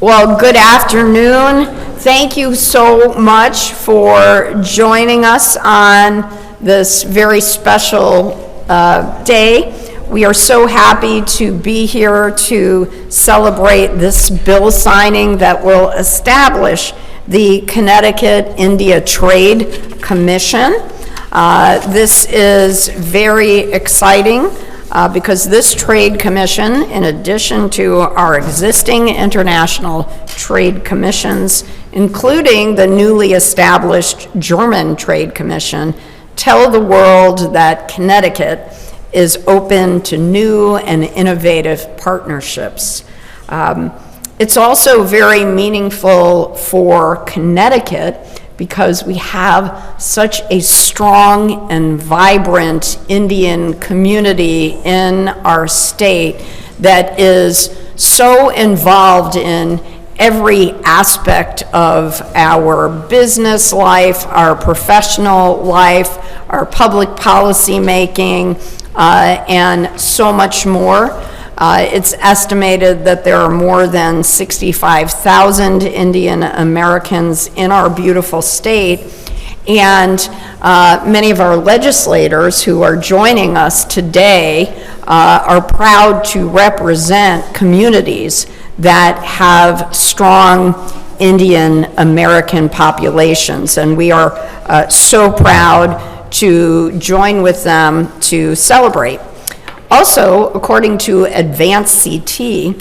Well, good afternoon. Thank you so much for joining us on this very special day. We are so happy to be here to celebrate this bill signing that will establish the Connecticut-India Trade Commission. This is very exciting because this trade commission, in addition to our existing international trade commissions, including the newly established German Trade Commission, tell the world that Connecticut is open to new and innovative partnerships. It's also very meaningful for Connecticut because we have such a strong and vibrant Indian community in our state that is so involved in every aspect of our business life, our professional life, our public policy making, and so much more. It's estimated that there are more than 65,000 Indian Americans in our beautiful state, and many of our legislators who are joining us today are proud to represent communities that have strong Indian American populations, and we are so proud to join with them to celebrate. Also, according to Advanced CT,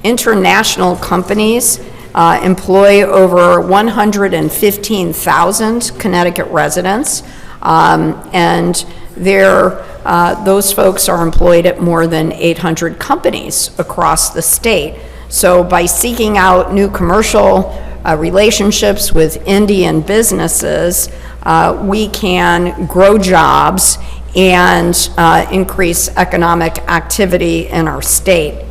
international companies employ over 115,000 Connecticut residents, and those folks are employed at more than 800 companies across the state. So by seeking out new commercial relationships with Indian businesses, we can grow jobs and increase economic activity in our state.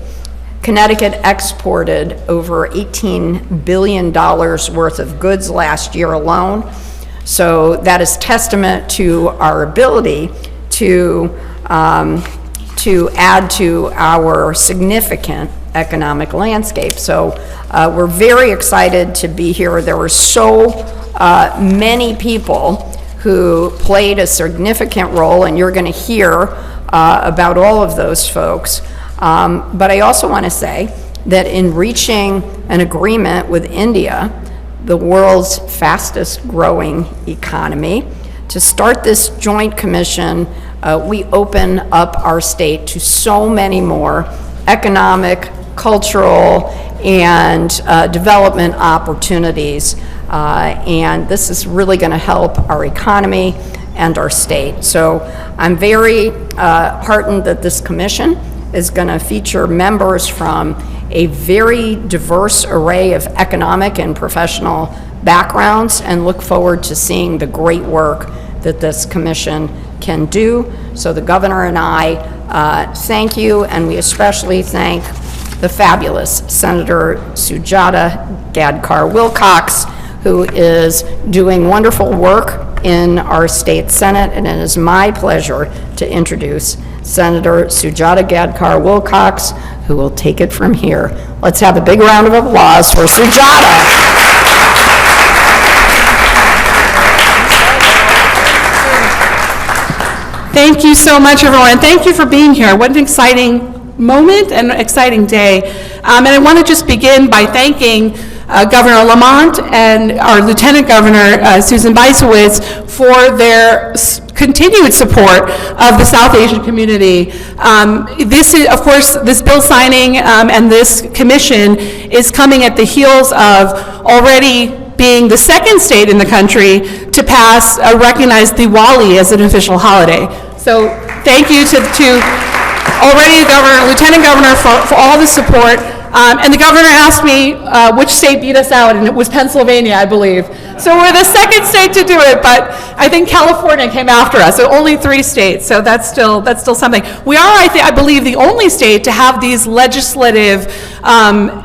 Connecticut exported over $18 billion worth of goods last year alone, so that is testament to our ability to add to our significant economic landscape. So we're very excited to be here. There were so many people who played a significant role, and you're going to hear about all of those folks. But I also want to say that in reaching an agreement with India, the world's fastest growing economy, to start this joint commission, we open up our state to so many more economic, cultural, and development opportunities. And this is really going to help our economy and our state. So I'm very heartened that this commission is going to feature members from a very diverse array of economic and professional backgrounds, and look forward to seeing the great work that this commission can do. So the governor and I thank you, and we especially thank the fabulous Senator Sujata Gadkar-Wilcox, who is doing wonderful work in our state Senate, and it is my pleasure to introduce Senator Sujata Gadkar-Wilcox, who will take it from here. Let's have a big round of applause for Sujata. Thank you so much, everyone. Thank you for being here. What an exciting moment and exciting day. And I want to just begin by thanking Governor Lamont and our Lieutenant Governor, Susan Beisowitz, for their continued support of the South Asian community. This is, of course, this bill signing and this commission is coming at the heels of already being the second state in the country to pass, recognize Diwali as an official holiday. So thank you to already the governor, Lieutenant Governor, for all the support. And the governor asked me which state beat us out, and it was Pennsylvania, I believe. So we're the second state to do it, but I think California came after us, so only 3 states, so that's still something. We are, I believe, the only state to have these legislative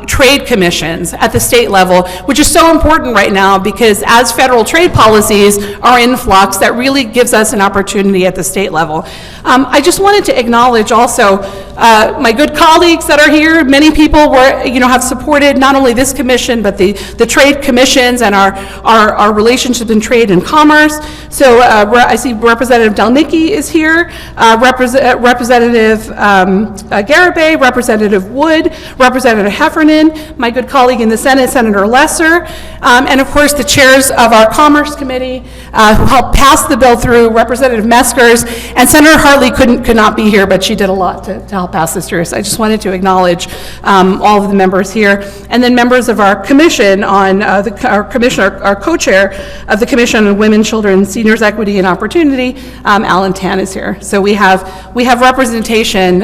trade commissions at the state level, which is so important right now because as federal trade policies are in flux, that really gives us an opportunity at the state level. I just wanted to acknowledge also my good colleagues that are here. Many people have supported not only this commission, but the trade commissions and our relationship in trade and commerce. So I see Representative Delnicki is here, Representative Garibay, Representative Wood, Representative Heffernan, my good colleague in the Senate, Senator Lesser, and of course the chairs of our Commerce Committee who helped pass the bill through, Representative Meskers, and Senator Hartley could not be here, but she did a lot to help pass this through. So I just wanted to acknowledge all of the members here, and then members of our commission on our co-chair of the Commission on Women, Children, Seniors, Equity, and Opportunity, Alan Tan is here. So we have representation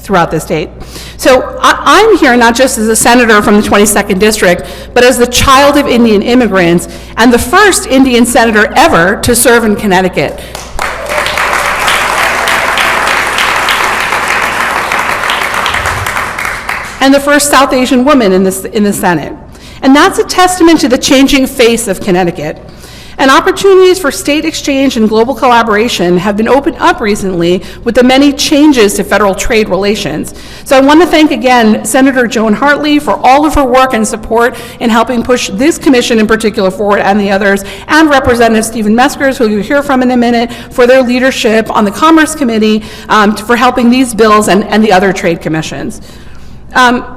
throughout the state. So I'm here not just as a senator from the 22nd District, but as the child of Indian immigrants and the first Indian senator ever to serve in Connecticut. And the first South Asian woman in the Senate. And that's a testament to the changing face of Connecticut. And opportunities for state exchange and global collaboration have been opened up recently with the many changes to federal trade relations. So I want to thank again Senator Joan Hartley for all of her work and support in helping push this commission in particular forward and the others, and Representative Stephen Meskers, who you'll hear from in a minute, for their leadership on the Commerce Committee for helping these bills and the other trade commissions.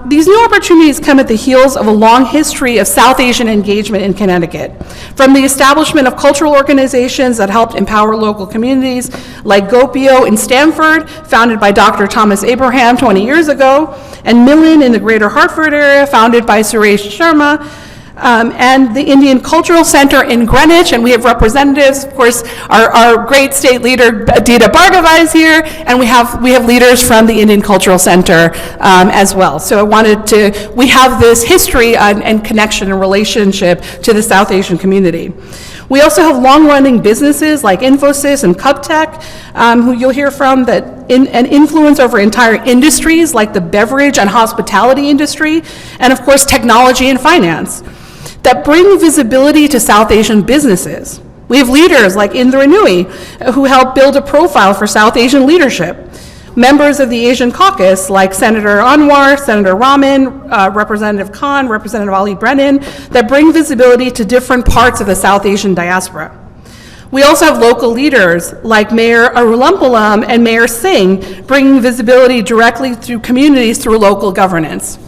These new opportunities come at the heels of a long history of South Asian engagement in Connecticut, from the establishment of cultural organizations that helped empower local communities, like Gopio in Stamford, founded by Dr. Thomas Abraham 20 years ago, and Millen in the greater Hartford area, founded by Suresh Sharma, and the Indian Cultural Center in Greenwich, and we have representatives, of course, our great state leader, Adita Bhargava, is here, and we have leaders from the Indian Cultural Center as well. So we have this history and connection and relationship to the South Asian community. We also have long-running businesses like Infosys and Cubtech, who you'll hear from, and influence over entire industries like the beverage and hospitality industry, and of course technology and finance, that bring visibility to South Asian businesses. We have leaders like Indra Nooyi, who helped build a profile for South Asian leadership. Members of the Asian Caucus, like Senator Anwar, Senator Rahman, Representative Khan, Representative Ali Brennan, that bring visibility to different parts of the South Asian diaspora. We also have local leaders like Mayor Arulampalam and Mayor Singh, bringing visibility directly through communities through local governance.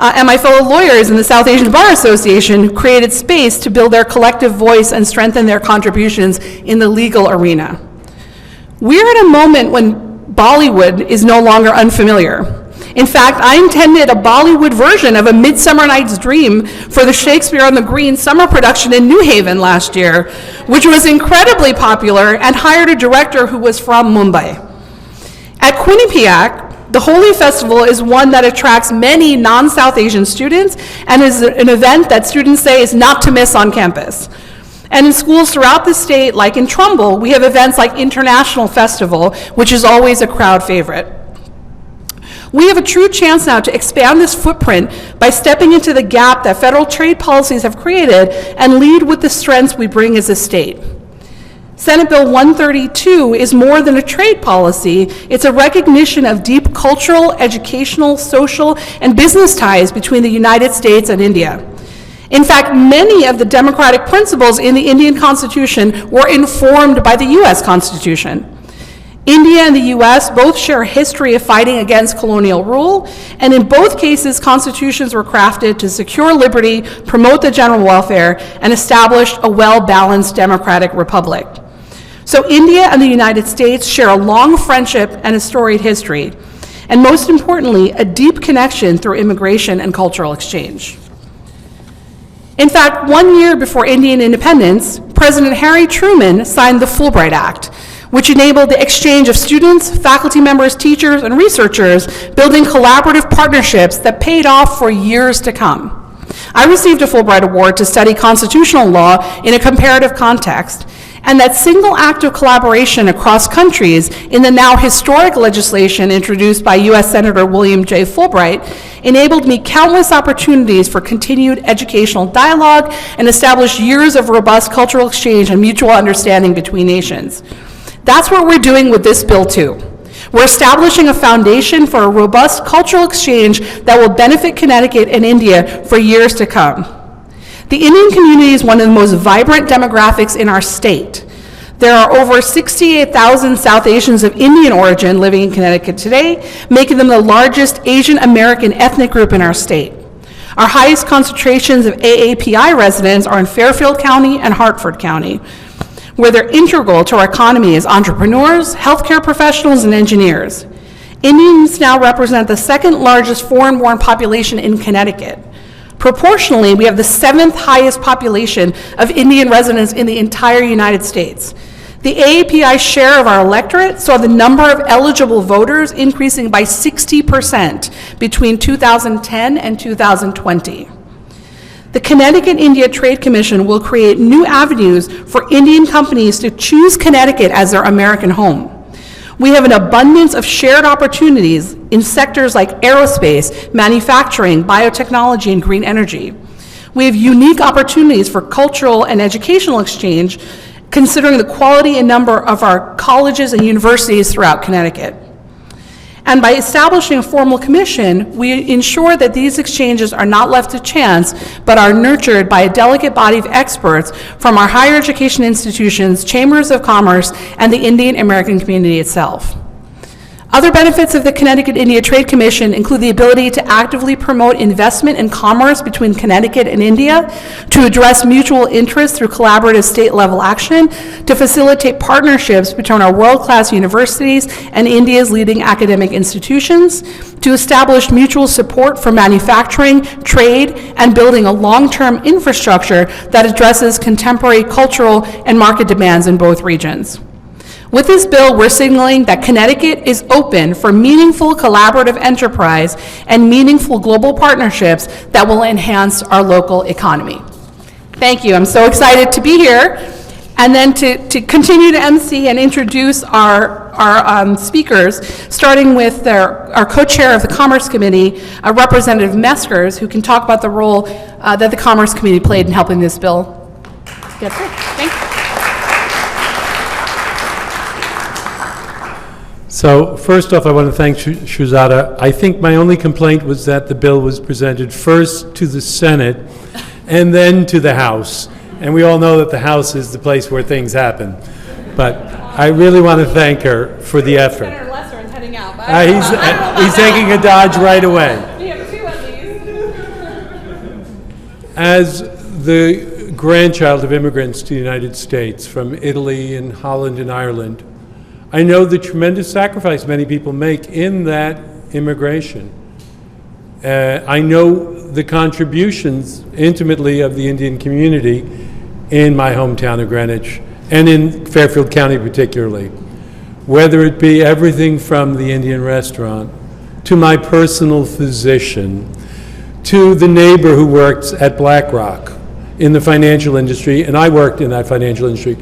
And my fellow lawyers in the South Asian Bar Association created space to build their collective voice and strengthen their contributions in the legal arena. We're at a moment when Bollywood is no longer unfamiliar. In fact, I intended a Bollywood version of A Midsummer Night's Dream for the Shakespeare on the Green summer production in New Haven last year, which was incredibly popular, and hired a director who was from Mumbai. At Quinnipiac, the Holi Festival is one that attracts many non-South Asian students and is an event that students say is not to miss on campus. And in schools throughout the state, like in Trumbull, we have events like International Festival, which is always a crowd favorite. We have a true chance now to expand this footprint by stepping into the gap that federal trade policies have created and lead with the strengths we bring as a state. Senate Bill 132 is more than a trade policy. It's a recognition of deep cultural, educational, social, and business ties between the United States and India. In fact, many of the democratic principles in the Indian Constitution were informed by the US Constitution. India and the US both share a history of fighting against colonial rule, and in both cases, constitutions were crafted to secure liberty, promote the general welfare, and establish a well-balanced democratic republic. So India and the United States share a long friendship and a storied history, and most importantly, a deep connection through immigration and cultural exchange. In fact, 1 year before Indian independence, President Harry Truman signed the Fulbright Act, which enabled the exchange of students, faculty members, teachers, and researchers, building collaborative partnerships that paid off for years to come. I received a Fulbright Award to study constitutional law in a comparative context, and that single act of collaboration across countries in the now historic legislation introduced by U.S. Senator William J. Fulbright enabled me countless opportunities for continued educational dialogue and established years of robust cultural exchange and mutual understanding between nations. That's what we're doing with this bill too. We're establishing a foundation for a robust cultural exchange that will benefit Connecticut and India for years to come. The Indian community is one of the most vibrant demographics in our state. There are over 68,000 South Asians of Indian origin living in Connecticut today, making them the largest Asian American ethnic group in our state. Our highest concentrations of AAPI residents are in Fairfield County and Hartford County, where they're integral to our economy as entrepreneurs, healthcare professionals, and engineers. Indians now represent the second largest foreign-born population in Connecticut. Proportionally, we have the 7th highest population of Indian residents in the entire United States. The AAPI share of our electorate saw the number of eligible voters increasing by 60% between 2010 and 2020. The Connecticut-India Trade Commission will create new avenues for Indian companies to choose Connecticut as their American home. We have an abundance of shared opportunities in sectors like aerospace, manufacturing, biotechnology, and green energy. We have unique opportunities for cultural and educational exchange, considering the quality and number of our colleges and universities throughout Connecticut. And by establishing a formal commission, we ensure that these exchanges are not left to chance, but are nurtured by a delicate body of experts from our higher education institutions, chambers of commerce, and the Indian American community itself. Other benefits of the Connecticut-India Trade Commission include the ability to actively promote investment and commerce between Connecticut and India, to address mutual interests through collaborative state-level action, to facilitate partnerships between our world-class universities and India's leading academic institutions, to establish mutual support for manufacturing, trade, and building a long-term infrastructure that addresses contemporary cultural and market demands in both regions. With this bill, we're signaling that Connecticut is open for meaningful collaborative enterprise and meaningful global partnerships that will enhance our local economy. Thank you. I'm so excited to be here. And then to continue to MC and introduce our speakers, starting with our co-chair of the Commerce Committee, Representative Meskers, who can talk about the role that the Commerce Committee played in helping this bill get through. Thank you. So first off, I want to thank Sujata. I think my only complaint was that the bill was presented first to the Senate and then to the House. And we all know that the House is the place where things happen. But I really want to thank her for the effort. Senator Lesser is heading out. He's taking a dodge right away. We have 2 of these. As the grandchild of immigrants to the United States from Italy and Holland and Ireland, I know the tremendous sacrifice many people make in that immigration. I know the contributions intimately of the Indian community in my hometown of Greenwich and in Fairfield County particularly, whether it be everything from the Indian restaurant to my personal physician to the neighbor who works at BlackRock in the financial industry, and I worked in that financial industry.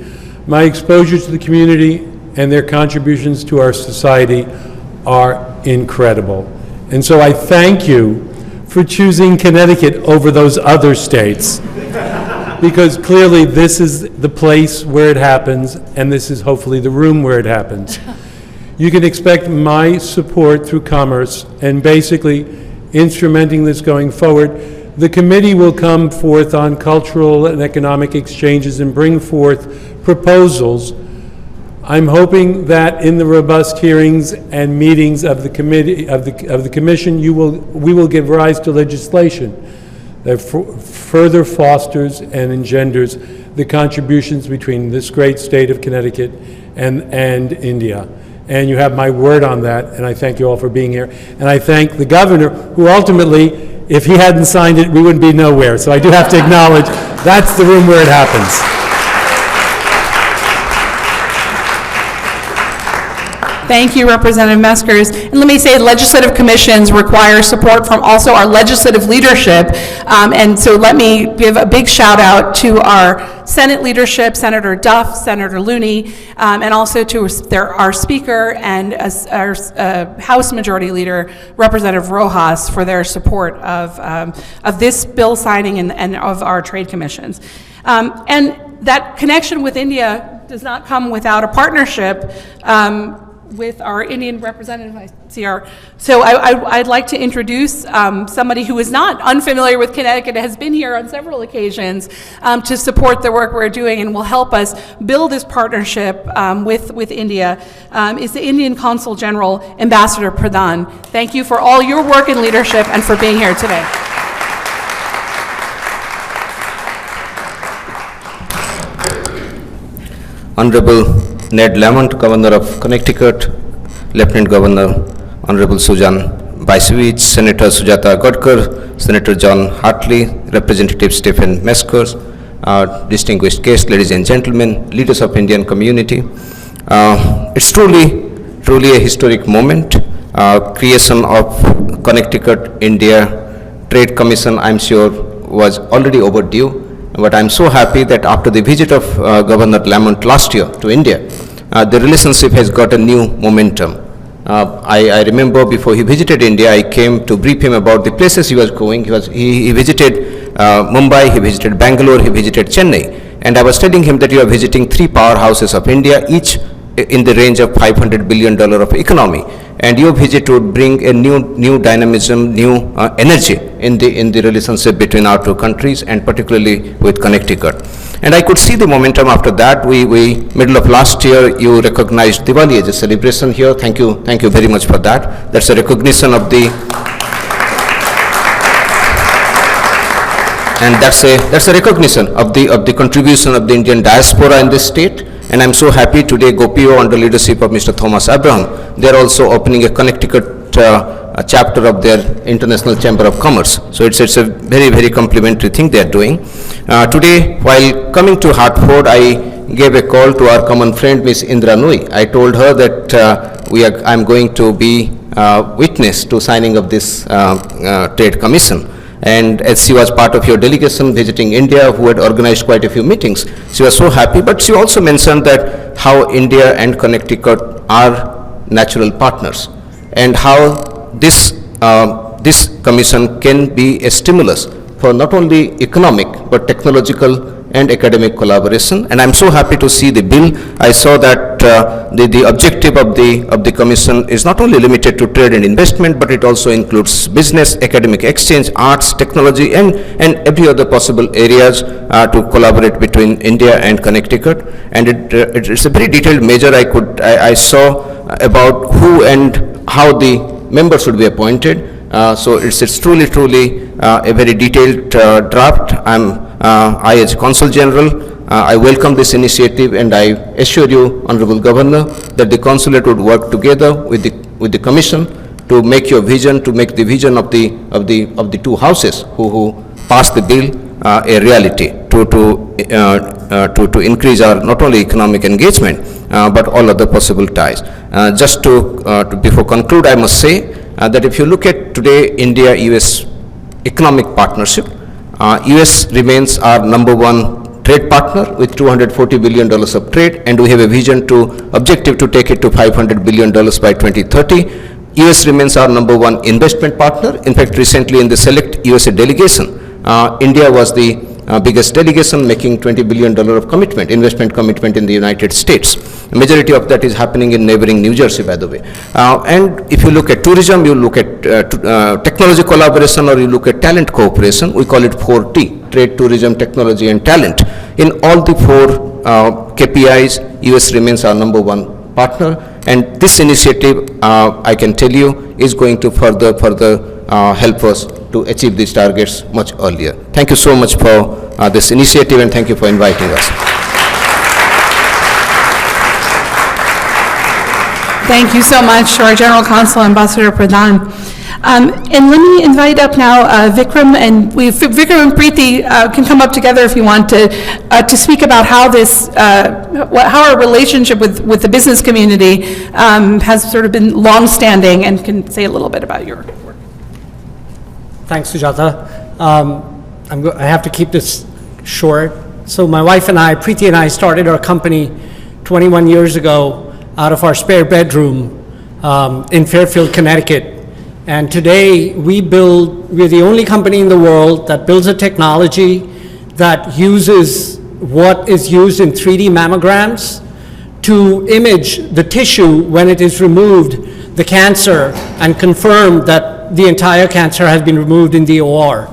My exposure to the community and their contributions to our society are incredible. And so I thank you for choosing Connecticut over those other states, because clearly this is the place where it happens, and this is hopefully the room where it happens. You can expect my support through commerce and basically instrumenting this going forward. The committee will come forth on cultural and economic exchanges and bring forth proposals. I'm hoping that in the robust hearings and meetings of the committee of the commission, we will give rise to legislation that further fosters and engenders the contributions between this great state of Connecticut and India. And you have my word on that, and I thank you all for being here. And I thank the governor, who ultimately, if he hadn't signed it, we wouldn't be nowhere. So I do have to acknowledge that's the room where it happens. Thank you, Representative Meskers. And let me say, legislative commissions require support from also our legislative leadership. And so let me give a big shout out to our Senate leadership, Senator Duff, Senator Looney, and also to our Speaker and our House Majority Leader, Representative Rojas, for their support of this bill signing and of our trade commissions. And that connection with India does not come without a partnership with our Indian representative, I see our, so I'd like to introduce somebody who is not unfamiliar with Connecticut, has been here on several occasions to support the work we're doing and will help us build this partnership with India, is the Indian Consul General, Ambassador Pradhan. Thank you for all your work and leadership and for being here today. Honorable Ned Lamont, Governor of Connecticut, Lieutenant Governor Honorable Susan Baisevich, Senator Sujata Gadkar, Senator John Hartley, Representative Stephen Meskers, distinguished guests, ladies and gentlemen, leaders of Indian community. It's truly a historic moment. Creation of Connecticut-India Trade Commission, I'm sure, was already overdue. But I'm so happy that after the visit of Governor Lamont last year to India, the relationship has got a new momentum. I remember before he visited India, I came to brief him about the places he was going. He visited Mumbai, he visited Bangalore, he visited Chennai. And I was telling him that you are visiting 3 powerhouses of India, each in the range of $500 billion of economy. And your visit would bring a new dynamism, new energy in the relationship between our 2 countries, and particularly with Connecticut. And I could see the momentum after that. We middle of last year, you recognized Diwali as a celebration here. Thank you very much for that. That's a recognition of the, and that's a recognition of the contribution of the Indian diaspora in this state. And I'm so happy today, Gopio, under leadership of Mr. Thomas Abraham, they're also opening a Connecticut chapter of their International Chamber of Commerce. So it's a very, very complimentary thing they're doing. Today, while coming to Hartford, I gave a call to our common friend, Ms. Indra Nui. I told her that I'm going to be witness to signing of this trade commission. And as she was part of your delegation visiting India, who had organized quite a few meetings, she was so happy. But she also mentioned that how India and Connecticut are natural partners, and how this commission can be a stimulus for not only economic but technological and academic collaboration. And I'm so happy to see the bill. I saw that the objective of the commission is not only limited to trade and investment, but it also includes business, academic exchange, arts, technology, and every other possible areas to collaborate between India and Connecticut. And it's a very detailed measure. I saw about who and how the members should be appointed. So it's truly a very detailed draft. I, as Consul General, I welcome this initiative, and I assure you, Honorable Governor, that the Consulate would work together with the Commission to make your vision, to make the vision of the 2 houses who passed the bill a reality, to increase our not only economic engagement but all other possible ties. Just before conclude, I must say that if you look at today India-US economic partnership, US remains our #1 trade partner with $240 billion of trade, and we have a vision objective to take it to $500 billion by 2030. US remains our #1 investment partner. In fact, recently in the select USA delegation, India was the biggest delegation, making $20 billion of investment commitment in the United States. The majority of that is happening in neighboring New Jersey, by the way. And if you look at tourism, you look at technology collaboration, or you look at talent cooperation, we call it 4T, trade, tourism, technology, and talent. In all the 4 KPIs, US remains our #1 partner, and this initiative, I can tell you, is going to further help us to achieve these targets much earlier. Thank you so much for this initiative, and thank you for inviting us. Thank you so much to our General Consul, Ambassador Pradhan. And let me invite up now Vikram Vikram and Preeti can come up together if you want to speak about how this, how our relationship with the business community has sort of been long-standing, and can say a little bit about your work. Thanks, Sujata. I have to keep this short. So my wife and I, Preeti and I, started our company 21 years ago out of our spare bedroom in Fairfield, Connecticut. And today we're the only company in the world that builds a technology that uses what is used in 3D mammograms to image the tissue when it is removed, the cancer, and confirm that the entire cancer has been removed in the OR.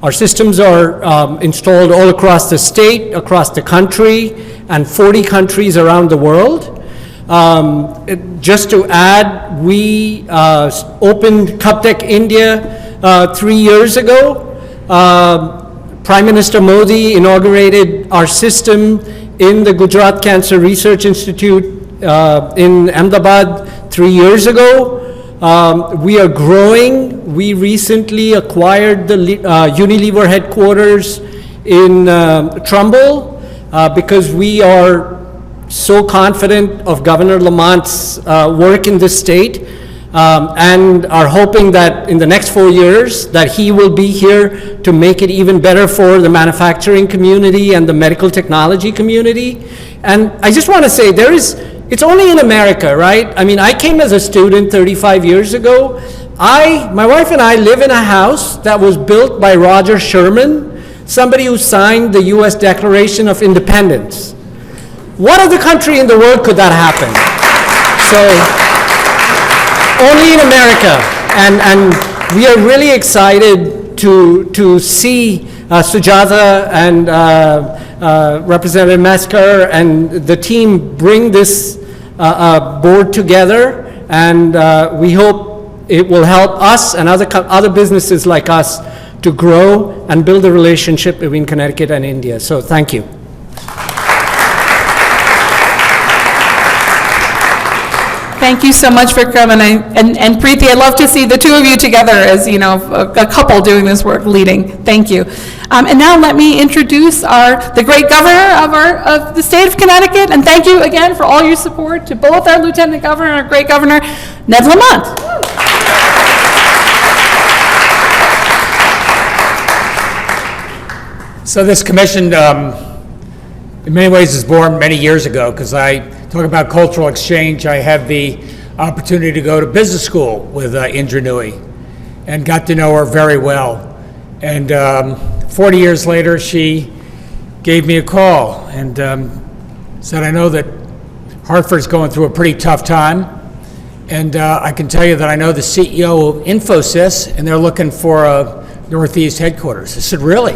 Our systems are installed all across the state, across the country, and 40 countries around the world. Just to add, we opened Connecticut-India 3 years ago. Prime Minister Modi inaugurated our system in the Gujarat Cancer Research Institute in Ahmedabad 3 years ago. We are growing. We recently acquired the Unilever headquarters in Trumbull because we are so confident of Governor Lamont's work in this state, and are hoping that in the next 4 years that he will be here to make it even better for the manufacturing community and the medical technology community. And I just want to say it's only in America, right? I mean, I came as a student 35 years ago. My wife and I live in a house that was built by Roger Sherman, somebody who signed the U.S. Declaration of Independence. What other country in the world could that happen? So, only in America. And we are really excited to see Sujata and Representative Meskers and the team bring this board together, and we hope it will help us and other businesses like us to grow and build a relationship between Connecticut and India. So thank you. Thank you so much, Vikram, and Preeti. I'd love to see the two of you together as, you know, a couple doing this work, leading. Thank you. And now let me introduce the great governor of the state of Connecticut, and thank you again for all your support to both our lieutenant governor and our great governor, Ned Lamont. So this commission, in many ways, was born many years ago, because I talk about cultural exchange. I had the opportunity to go to business school with Indra Nooyi and got to know her very well. And 40 years later, she gave me a call and said, I know that Hartford's going through a pretty tough time, and I can tell you that I know the CEO of Infosys, and they're looking for a Northeast headquarters. I said, really?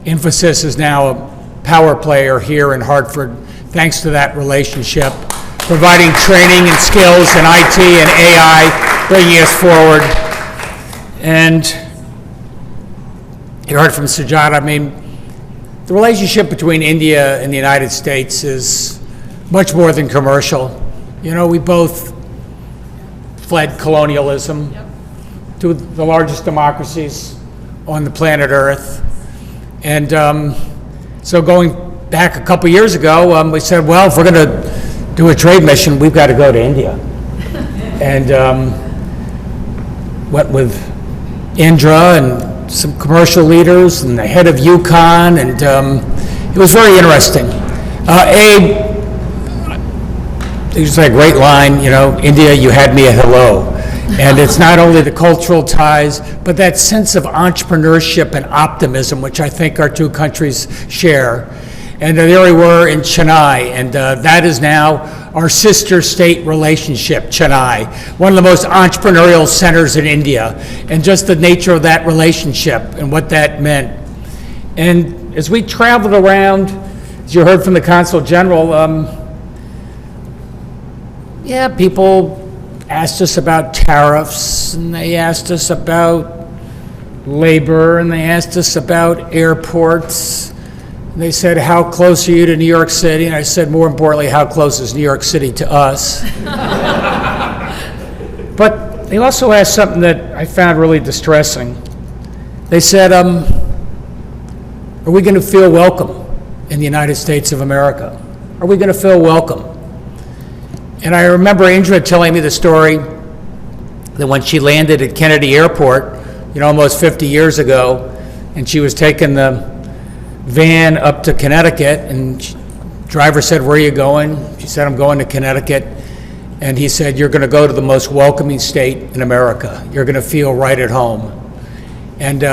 Infosys is now a power player here in Hartford, thanks to that relationship, providing training and skills in IT and AI, bringing us forward. And you heard from Sujata, I mean, the relationship between India and the United States is much more than commercial. You know, we both fled colonialism, two of the largest democracies on the planet Earth. And so going back a couple years ago, we said, well, if we're going to do a trade mission, we've got to go to India. And went with Indra and some commercial leaders and the head of UConn, and it was very interesting. There's a great line, you know, India, you had me at hello. And it's not only the cultural ties, but that sense of entrepreneurship and optimism, which I think our two countries share. And there we were in Chennai, and that is now our sister state relationship, Chennai, one of the most entrepreneurial centers in India, and just the nature of that relationship and what that meant. And as we traveled around, as you heard from the Consul General, people asked us about tariffs, and they asked us about labor, and they asked us about airports. And they said, how close are you to New York City? And I said, more importantly, how close is New York City to us? But they also asked something that I found really distressing. They said, are we going to feel welcome in the United States of America? Are we going to feel welcome? And I remember Indra telling me the story that when she landed at Kennedy Airport, almost 50 years ago, and she was taking the van up to Connecticut, and the driver said, "Where are you going?" She said, "I'm going to Connecticut." And he said, "You're going to go to the most welcoming state in America. You're going to feel right at home." And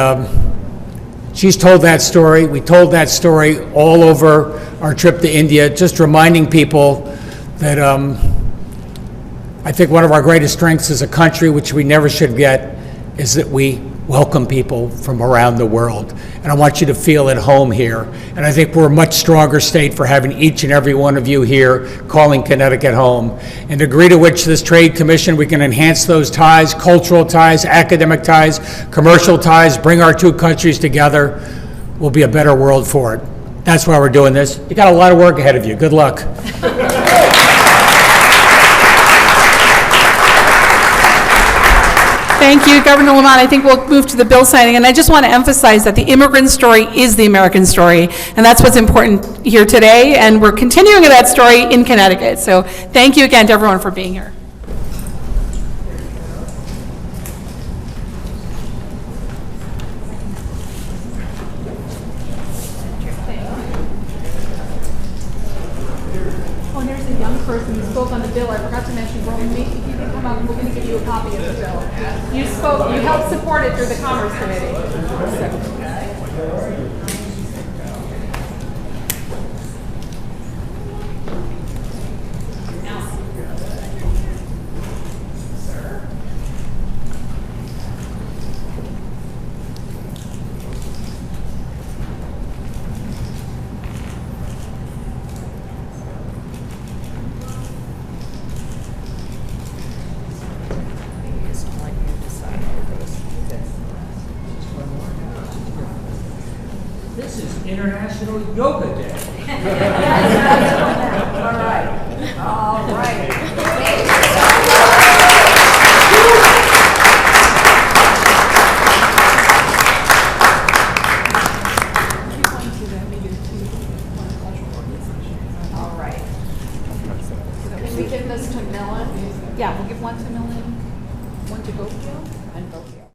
she's told that story. We told that story all over our trip to India, just reminding people that I think one of our greatest strengths as a country, which we never should get, is that we welcome people from around the world. And I want you to feel at home here. And I think we're a much stronger state for having each and every one of you here calling Connecticut home. And the degree to which this trade commission, we can enhance those ties, cultural ties, academic ties, commercial ties, bring our two countries together, will be a better world for it. That's why we're doing this. You got a lot of work ahead of you. Good luck. Thank you, Governor Lamont. I think we'll move to the bill signing, and I just want to emphasize that the immigrant story is the American story, and that's what's important here today, and we're continuing that story in Connecticut. So thank you again to everyone for being here. Oh, and there's a young person who spoke on the bill. I forgot to mention, Roman, if you can come up, we're going to give you a copy of the bill. You spoke, you helped support it through the Commerce Committee. This is International Yoga Day. All right.